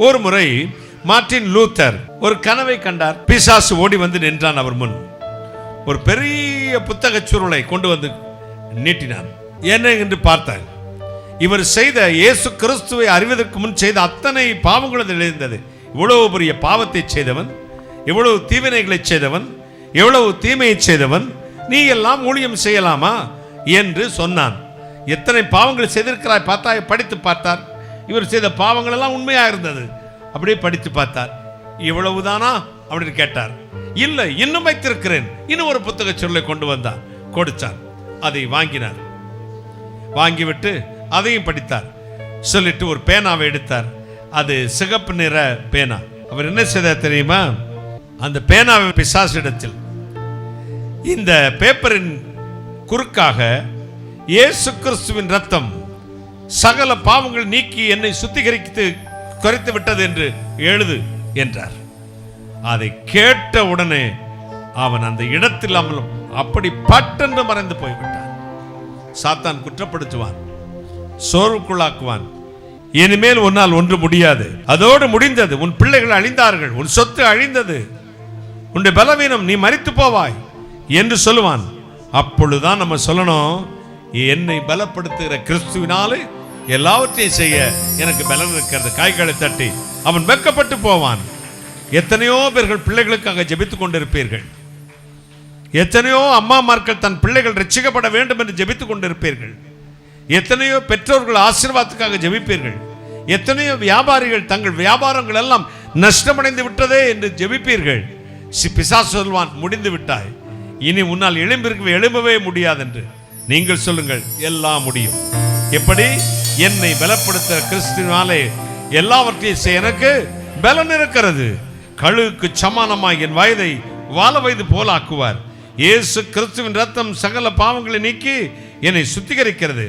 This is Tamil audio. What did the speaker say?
ஒரு முறை மார்ட்டின் லூத்தர் ஒரு கனவை கண்டார். பிசாசு ஓடி வந்து நின்றான் அவர் முன். ஒரு பெரிய புத்தக சுருளை கொண்டு வந்து நீட்டினான். என்ன என்று பார்த்தார். இவர் செய்த இயேசு கிறிஸ்துவை அறிவதற்கு முன் செய்த அத்தனை பாவங்களும் எழுந்தது. இவ்வளவு பெரிய பாவத்தை செய்தவன், இவ்வளவு தீவினைகளை செய்தவன், எவ்வளவு தீமையை செய்தவன், நீ எல்லாம் ஊழியம் செய்யலாமா என்று சொன்னான். எத்தனை பாவங்கள் செய்திருக்கிறாய் பார்த்தாய். படித்து பார்த்தார். இவர் செய்த பாவங்கள் எல்லாம் உண்மையா இருந்தது. அப்படியே படித்து பார்த்தார். இவ்வளவுதானா அப்படின்னு கேட்டார். இல்லை, இன்னும் வைத்திருக்கிறேன். இன்னும் ஒரு புத்தக சொல்லை கொண்டு வந்தார், கொடுத்தார். அதை வாங்கினார். வாங்கிவிட்டு அதையும் படித்தார். சொல்லிட்டு ஒரு பேனாவை எடுத்தார். அது சிகப்பு நிற பேனா. அவர் என்ன செய்தார் தெரியுமா? அந்த பேனாவை பிசாசிடத்தில், இந்த பேப்பரின் குறுக்காக இயேசு கிறிஸ்துவின் ரத்தம் சகல பாவங்கள் நீக்கி என்னை சுத்திகரித்து குறைத்து விட்டது என்று எழுது என்றார். அதை கேட்ட உடனே அவன் அந்த இடத்தில் அமலும் அப்படி பட்டென்று மறைந்து போய்விட்டான். சாத்தான் குற்றப்படுத்துவான், சோர்வுக்குள்ளாக்குவான். இனிமேல் உன்னால் ஒன்று முடியாது, அதோடு முடிந்தது, உன் பிள்ளைகள் அழிந்தார்கள், உன் சொத்து அழிந்தது, உன்னுடைய பலவீனம், நீ மரித்து போவாய் என்று சொல்லுவான். அப்பொழுதுதான் நம்ம சொல்லணும், என்னை பலப்படுத்துகிற கிறிஸ்துவினாலே எல்லாவற்றையும் செய்ய எனக்கு பலன் இருக்கிறது. காய்களை தட்டி அவன் வெட்கப்பட்டு போவான். எத்தனையோ பேர்கள் பிள்ளைகளுக்காக ஜெபித்துக் கொண்டிருப்பீர்கள். எத்தனையோ அம்மாமார்கள் தன் பிள்ளைகள் ரட்சிக்கப்பட வேண்டும் என்று ஜெபித்துக் கொண்டிருப்பீர்கள். எத்தனையோ பெற்றோர்கள் ஆசீர்வாதத்துக்காக ஜெபிப்பீர்கள். எத்தனையோ வியாபாரிகள் தங்கள் வியாபாரங்கள் எல்லாம் நஷ்டமடைந்து விட்டதே என்று ஜெபிப்பீர்கள். பிசாசு சொல்வான், முடிந்து விட்டாய், இனி உன்னால் எழும்பவே முடியாது என்று. நீங்கள் சொல்லுங்கள், எல்லாம் முடியும். எப்படி? என்னை பலப்படுத்த கிறிஸ்துவினாலே எல்லாவற்றையும் செய்ய எனக்கு பலன் இருக்கிறது. கழுகுக்கு சமானமாய் என் வயதை வாழ வயது போல ஆக்குவார். இயேசு கிறிஸ்துவின் ரத்தம் சகல பாவங்களை நீக்கி என்னை சுத்திகரிக்கிறது.